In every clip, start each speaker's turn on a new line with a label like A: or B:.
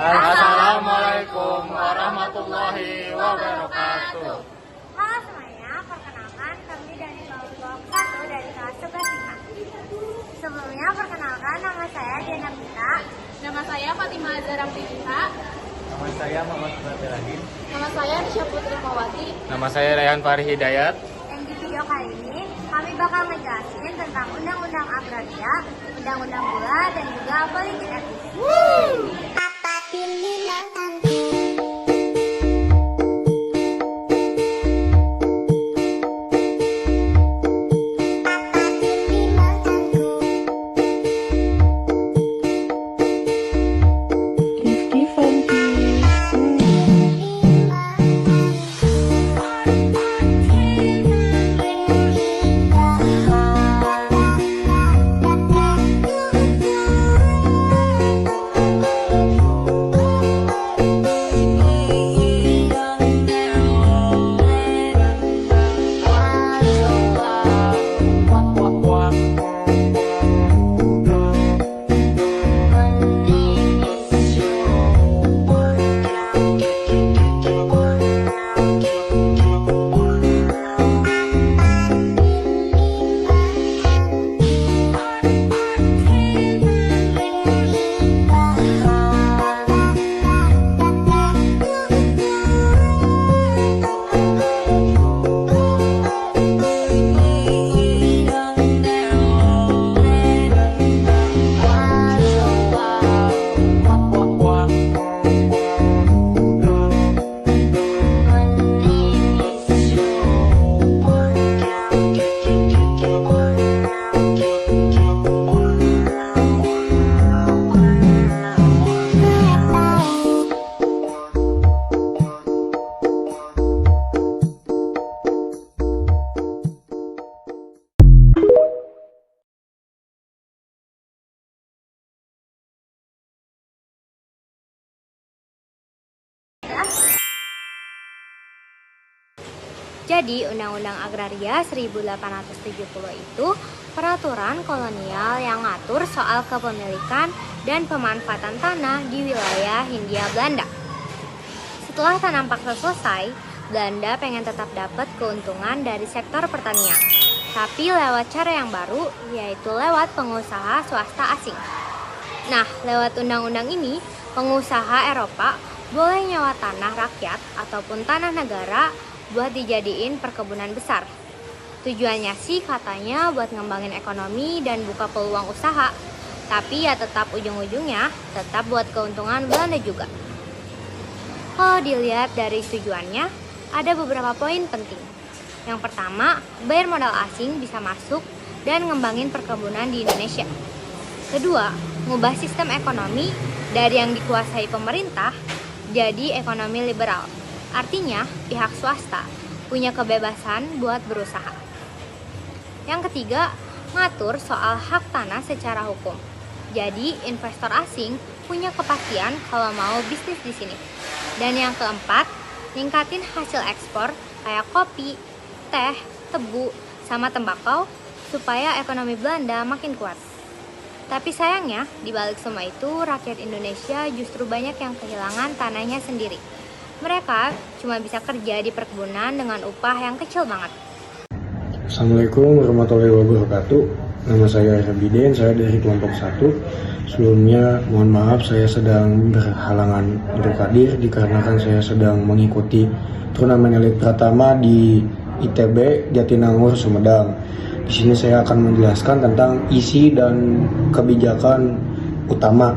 A: Assalamualaikum warahmatullahi wabarakatuh.
B: Halo semuanya, perkenalkan kami dari kelompok 1 dari kelas 11 Sebelumnya perkenalkan, nama saya Diana Pita.
C: Nama saya Fatimah Azhara Pita.
A: Nama saya Muhammad Ibrahim.
C: Nama saya Nisha Putri Mawati.
A: Nama saya Rayhan Fahri Hidayat.
B: Dan di video kali ini, kami bakal ngejelasin tentang Undang-Undang Agraria, Undang-Undang Gula, dan juga politik etis. Apa pilihanku? Jadi, Undang-Undang Agraria 1870 itu peraturan kolonial yang ngatur soal kepemilikan dan pemanfaatan tanah di wilayah Hindia Belanda. Setelah tanam paksa selesai, Belanda pengen tetap dapat keuntungan dari sektor pertanian, tapi lewat cara yang baru, yaitu lewat pengusaha swasta asing. Nah, lewat undang-undang ini, pengusaha Eropa boleh nyewa tanah rakyat ataupun tanah negara buat dijadiin perkebunan besar. Tujuannya sih katanya buat ngembangin ekonomi dan buka peluang usaha. Tapi ya tetap ujung-ujungnya tetap buat keuntungan Belanda juga. Kalau dilihat dari tujuannya, ada beberapa poin penting. Yang pertama, biar modal asing bisa masuk dan ngembangin perkebunan di Indonesia. Kedua, ngubah sistem ekonomi dari yang dikuasai pemerintah jadi ekonomi liberal. Artinya, pihak swasta punya kebebasan buat berusaha. Yang ketiga, ngatur soal hak tanah secara hukum. Jadi, investor asing punya kepastian kalau mau bisnis di sini. Dan yang keempat, ningkatin hasil ekspor kayak kopi, teh, tebu, sama tembakau supaya ekonomi Belanda makin kuat. Tapi sayangnya, di balik semua itu, rakyat Indonesia justru banyak yang kehilangan tanahnya sendiri. Mereka cuma bisa kerja di perkebunan dengan upah yang kecil banget.
D: Assalamualaikum warahmatullahi wabarakatuh. Nama saya Rabiden, saya dari kelompok 1. Sebelumnya mohon maaf saya sedang berhalangan untuk hadir dikarenakan saya sedang mengikuti turnamen elit Pratama di ITB Jatinangor Sumedang. Di sini saya akan menjelaskan tentang isi dan kebijakan utama.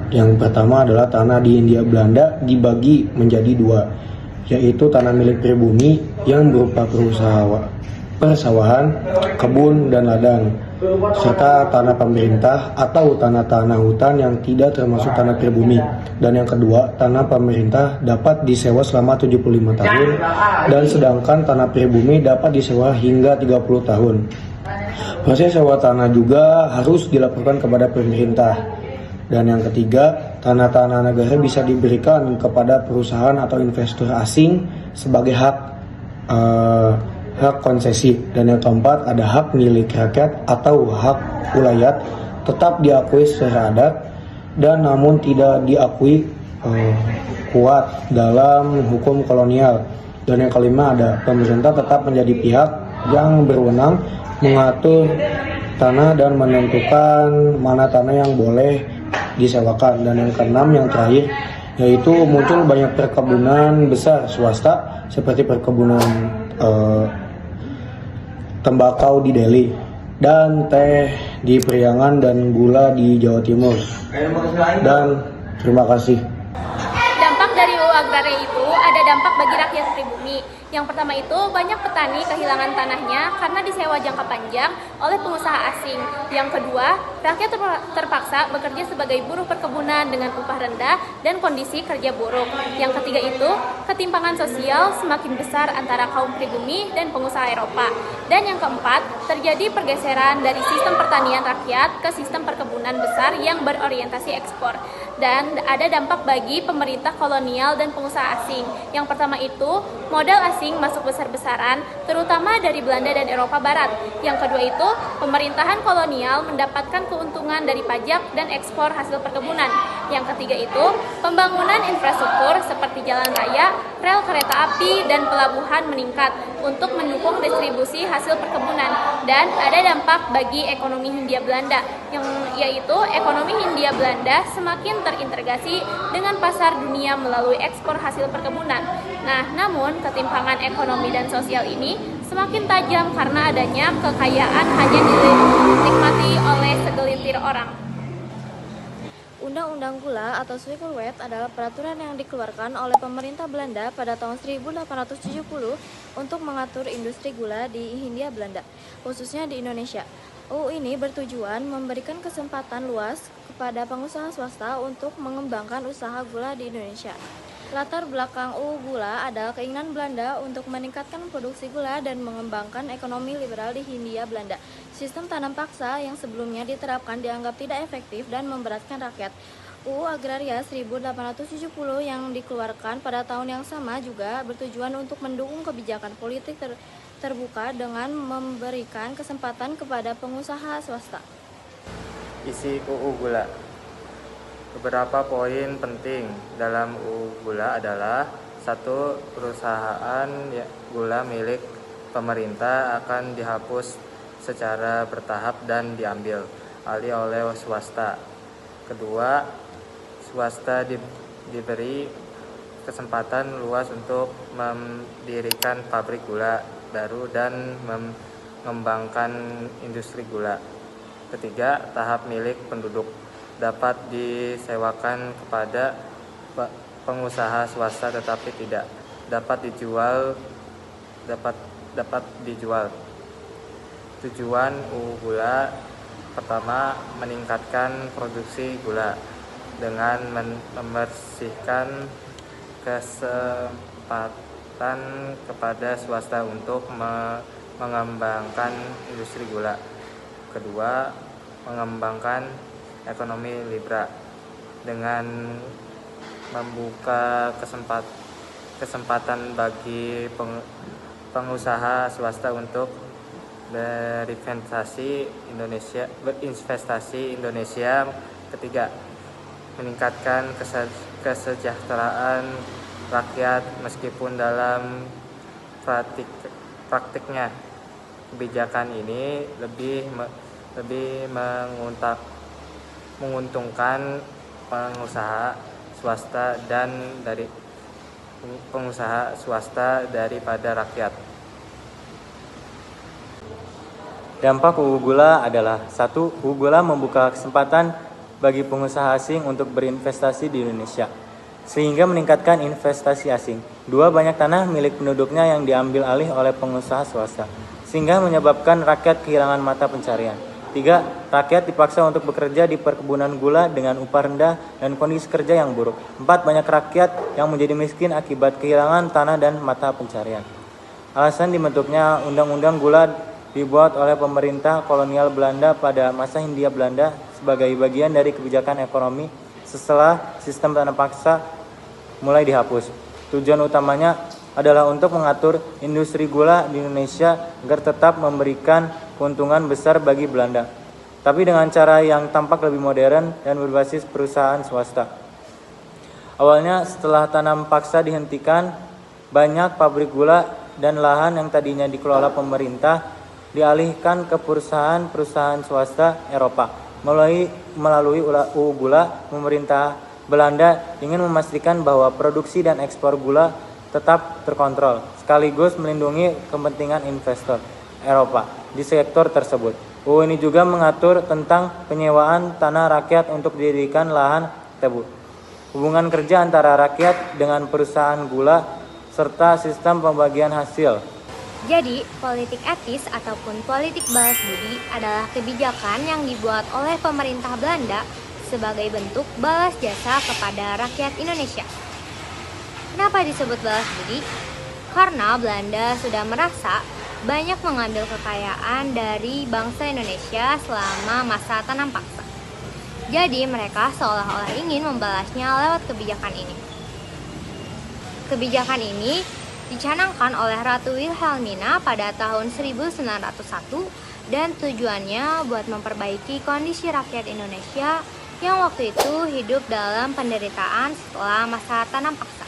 D: Yang pertama adalah tanah di Hindia Belanda dibagi menjadi dua, yaitu tanah milik pribumi yang berupa persawahan, kebun, dan ladang, serta tanah pemerintah atau tanah-tanah hutan yang tidak termasuk tanah pribumi. Dan yang kedua, tanah pemerintah dapat disewa selama 75 tahun, dan sedangkan tanah pribumi dapat disewa hingga 30 tahun. Proses sewa tanah juga harus dilaporkan kepada pemerintah. Dan yang ketiga, tanah-tanah negara bisa diberikan kepada perusahaan atau investor asing sebagai hak konsesi. Dan yang keempat, ada hak milik rakyat atau hak ulayat tetap diakui secara adat dan namun tidak diakui kuat dalam hukum kolonial. Dan yang kelima ada pemerintah tetap menjadi pihak yang berwenang mengatur tanah dan menentukan mana tanah yang boleh disewakan. Dan yang keenam yang terakhir yaitu muncul banyak perkebunan besar swasta seperti perkebunan tembakau di Delhi dan teh di Priangan dan gula di Jawa Timur. Dan terima kasih.
C: Dampak dari UU Agraria itu ada dampak bagi rakyat pribumi. Yang pertama itu banyak petani kehilangan tanahnya karena disewa jangka panjang oleh pengusaha asing. Yang kedua, rakyat terpaksa bekerja sebagai buruh perkebunan dengan upah rendah dan kondisi kerja buruk. Yang ketiga itu, ketimpangan sosial semakin besar antara kaum pribumi dan pengusaha Eropa. Dan yang keempat, terjadi pergeseran dari sistem pertanian rakyat ke sistem perkebunan besar yang berorientasi ekspor. Dan ada dampak bagi pemerintah kolonial dan pengusaha asing. Yang pertama itu, modal asing masuk besar-besaran, terutama dari Belanda dan Eropa Barat. Yang kedua itu, pemerintahan kolonial mendapatkan keuntungan dari pajak dan ekspor hasil perkebunan. Yang ketiga itu, pembangunan infrastruktur seperti jalan raya, rel kereta api, dan pelabuhan meningkat untuk mendukung distribusi hasil perkebunan. Dan ada dampak bagi ekonomi Hindia Belanda, yaitu ekonomi Hindia Belanda semakin terintegrasi dengan pasar dunia melalui ekspor hasil perkebunan. Nah, namun ketimpangan ekonomi dan sosial ini semakin tajam karena adanya kekayaan hanya dinikmati oleh segelintir orang.
B: Undang-Undang Gula atau Suikerwet adalah peraturan yang dikeluarkan oleh pemerintah Belanda pada tahun 1870 untuk mengatur industri gula di Hindia Belanda, khususnya di Indonesia. UU ini bertujuan memberikan kesempatan luas kepada pengusaha swasta untuk mengembangkan usaha gula di Indonesia. Latar belakang UU Gula adalah keinginan Belanda untuk meningkatkan produksi gula dan mengembangkan ekonomi liberal di Hindia Belanda. Sistem tanam paksa yang sebelumnya diterapkan dianggap tidak efektif dan memberatkan rakyat. UU Agraria 1870 yang dikeluarkan pada tahun yang sama juga bertujuan untuk mendukung kebijakan politik terbuka dengan memberikan kesempatan kepada pengusaha swasta.
A: Isi UU Gula. Beberapa poin penting dalam UU Gula adalah: 1. Perusahaan gula milik pemerintah akan dihapus secara bertahap dan diambil alih oleh swasta. Kedua, swasta diberi kesempatan luas untuk mendirikan pabrik gula baru dan mengembangkan industri gula. Ketiga, tahap milik penduduk dapat disewakan kepada pengusaha swasta tetapi tidak dapat dijual. Tujuan UU Gula: pertama, meningkatkan produksi gula dengan membersihkan kesempatan kepada swasta untuk mengembangkan industri gula. Kedua, mengembangkan ekonomi liberal dengan membuka kesempatan bagi pengusaha swasta untuk berinvestasi Indonesia. Ketiga, meningkatkan kesejahteraan rakyat meskipun dalam praktiknya kebijakan ini lebih menguntungkan pengusaha swasta daripada rakyat.
E: Dampak UU Gula adalah: 1. UU Gula membuka kesempatan bagi pengusaha asing untuk berinvestasi di Indonesia, sehingga meningkatkan investasi asing. 2. Banyak tanah milik penduduknya yang diambil alih oleh pengusaha swasta, sehingga menyebabkan rakyat kehilangan mata pencarian. 3. Rakyat dipaksa untuk bekerja di perkebunan gula dengan upah rendah dan kondisi kerja yang buruk. 4. Banyak rakyat yang menjadi miskin akibat kehilangan tanah dan mata pencarian. Alasan dibentuknya Undang-Undang Gula dibuat oleh pemerintah kolonial Belanda pada masa Hindia Belanda sebagai bagian dari kebijakan ekonomi setelah sistem tanam paksa mulai dihapus. Tujuan utamanya adalah untuk mengatur industri gula di Indonesia agar tetap memberikan keuntungan besar bagi Belanda, tapi dengan cara yang tampak lebih modern dan berbasis perusahaan swasta. Awalnya setelah tanam paksa dihentikan, banyak pabrik gula dan lahan yang tadinya dikelola pemerintah dialihkan ke perusahaan-perusahaan swasta Eropa. Melalui UU Gula, pemerintah Belanda ingin memastikan bahwa produksi dan ekspor gula tetap terkontrol, sekaligus melindungi kepentingan investor Eropa di sektor tersebut. UU ini juga mengatur tentang penyewaan tanah rakyat untuk didirikan lahan tebu, hubungan kerja antara rakyat dengan perusahaan gula, serta sistem pembagian hasil.
B: Jadi, politik etis ataupun politik balas budi adalah kebijakan yang dibuat oleh pemerintah Belanda sebagai bentuk balas jasa kepada rakyat Indonesia. Kenapa disebut balas budi? Karena Belanda sudah merasa banyak mengambil kekayaan dari bangsa Indonesia selama masa tanam paksa. Jadi mereka seolah-olah ingin membalasnya lewat kebijakan ini. Kebijakan ini dicanangkan oleh Ratu Wilhelmina pada tahun 1901 dan tujuannya buat memperbaiki kondisi rakyat Indonesia yang waktu itu hidup dalam penderitaan setelah masa tanam paksa.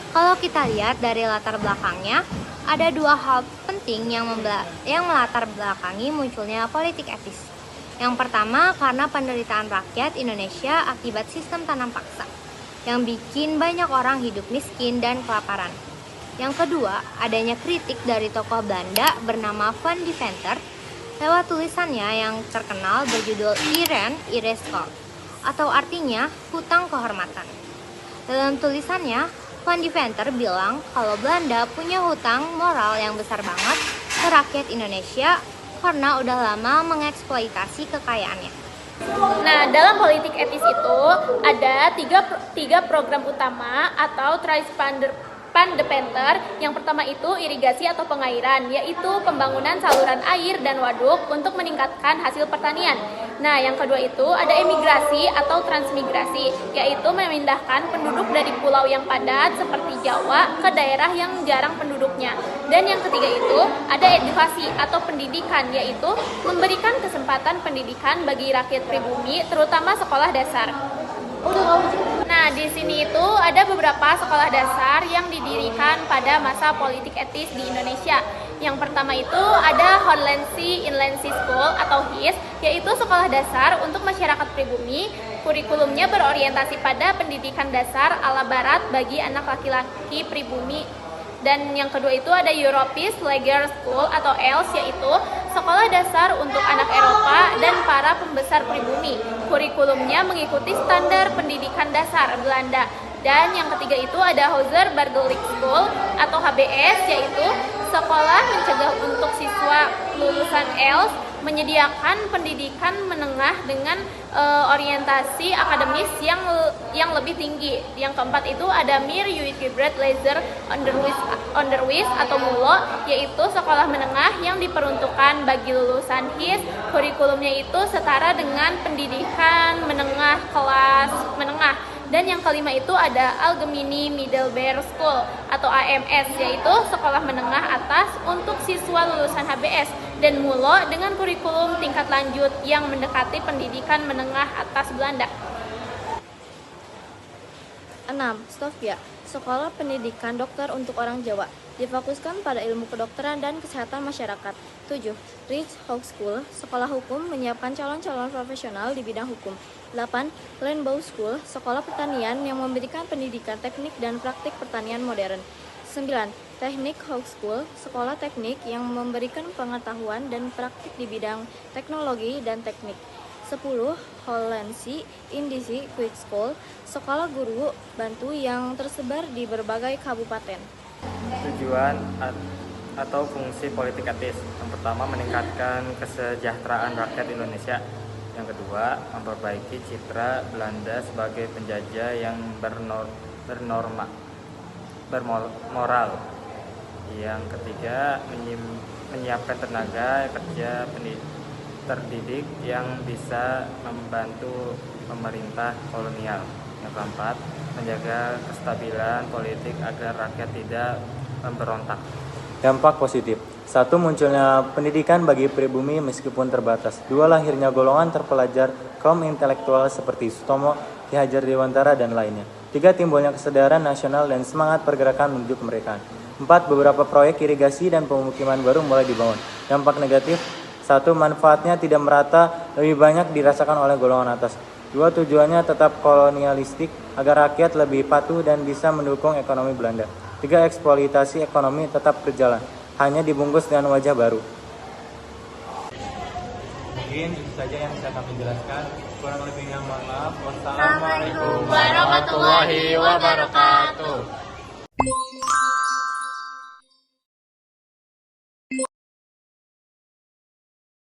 B: Kalau kita lihat dari latar belakangnya, ada dua hal penting yang melatar belakangi munculnya politik etis. Yang pertama, karena penderitaan rakyat Indonesia akibat sistem tanam paksa, yang bikin banyak orang hidup miskin dan kelaparan. Yang kedua, adanya kritik dari tokoh Belanda bernama Van Deventer lewat tulisannya yang terkenal berjudul Iren Ireskov, atau artinya hutang kehormatan. Dalam tulisannya, Van Deventer bilang kalau Belanda punya hutang moral yang besar banget ke rakyat Indonesia karena udah lama mengeksploitasi kekayaannya.
C: Nah, dalam politik etis itu ada tiga program utama atau Deventer. Yang pertama itu irigasi atau pengairan, yaitu pembangunan saluran air dan waduk untuk meningkatkan hasil pertanian. Nah, yang kedua itu ada emigrasi atau transmigrasi, yaitu memindahkan penduduk dari pulau yang padat seperti Jawa ke daerah yang jarang penduduknya. Dan yang ketiga itu ada edukasi atau pendidikan, yaitu memberikan kesempatan pendidikan bagi rakyat pribumi, terutama sekolah dasar. Nah, di sini itu ada beberapa sekolah dasar yang didirikan pada masa politik etis di Indonesia. Yang pertama itu ada Hollandse Inlandse School atau HIS, yaitu sekolah dasar untuk masyarakat pribumi. Kurikulumnya berorientasi pada pendidikan dasar ala barat bagi anak laki-laki pribumi. Dan yang kedua itu ada Europese Leger School atau ELS, yaitu sekolah dasar untuk anak Eropa dan para pembesar pribumi. Kurikulumnya mengikuti standar pendidikan dasar Belanda. Dan yang ketiga itu ada Hauser Burgerlijk School atau HBS, yaitu sekolah mencegah untuk siswa lulusan ELS menyediakan pendidikan menengah dengan orientasi akademis yang lebih tinggi. Yang keempat itu ada Mir Uitgebreid Lezer Onderwijs atau MULO, yaitu sekolah menengah yang diperuntukkan bagi lulusan HIS. Kurikulumnya itu setara dengan pendidikan menengah kelas menengah. Dan yang kelima itu ada Algemene Middelbare School atau AMS, yaitu sekolah menengah atas untuk siswa lulusan HBS, dan MULO dengan kurikulum tingkat lanjut yang mendekati pendidikan menengah atas Belanda.
F: 6. Stovia, sekolah pendidikan dokter untuk orang Jawa, difokuskan pada ilmu kedokteran dan kesehatan masyarakat. 7. Rich House School, sekolah hukum menyiapkan calon-calon profesional di bidang hukum. 8. Rainbow School, sekolah pertanian yang memberikan pendidikan teknik dan praktik pertanian modern. 9. Technic House School, sekolah teknik yang memberikan pengetahuan dan praktik di bidang teknologi dan teknik. 10. Hollandse Indische Quick School, sekolah guru bantu yang tersebar di berbagai kabupaten.
A: Tujuan atau fungsi politik etis. Yang pertama, meningkatkan kesejahteraan rakyat Indonesia. Yang kedua, memperbaiki citra Belanda sebagai penjajah yang bermoral. Yang ketiga, menyiapkan tenaga kerja terdidik yang bisa membantu pemerintah kolonial. Yang keempat, menjaga kestabilan politik agar rakyat tidak memberontak.
E: Dampak positif. 1. Munculnya pendidikan bagi pribumi meskipun terbatas. 2. Lahirnya golongan terpelajar kaum intelektual seperti Sutomo, Ki Hajar Dewantara, dan lainnya. 3. Timbulnya kesadaran nasional dan semangat pergerakan menuju kemerdekaan. 4. Beberapa proyek irigasi dan pemukiman baru mulai dibangun. Dampak negatif: 1. Manfaatnya tidak merata, lebih banyak dirasakan oleh golongan atas. 2. Tujuannya tetap kolonialistik agar rakyat lebih patuh dan bisa mendukung ekonomi Belanda. 3. Eksploitasi ekonomi tetap berjalan, hanya dibungkus dengan wajah baru. Mungkin itu saja yang bisa kami jelaskan. Kurang lebihnya mohon maaf. Wassalamualaikum
B: warahmatullahi wabarakatuh.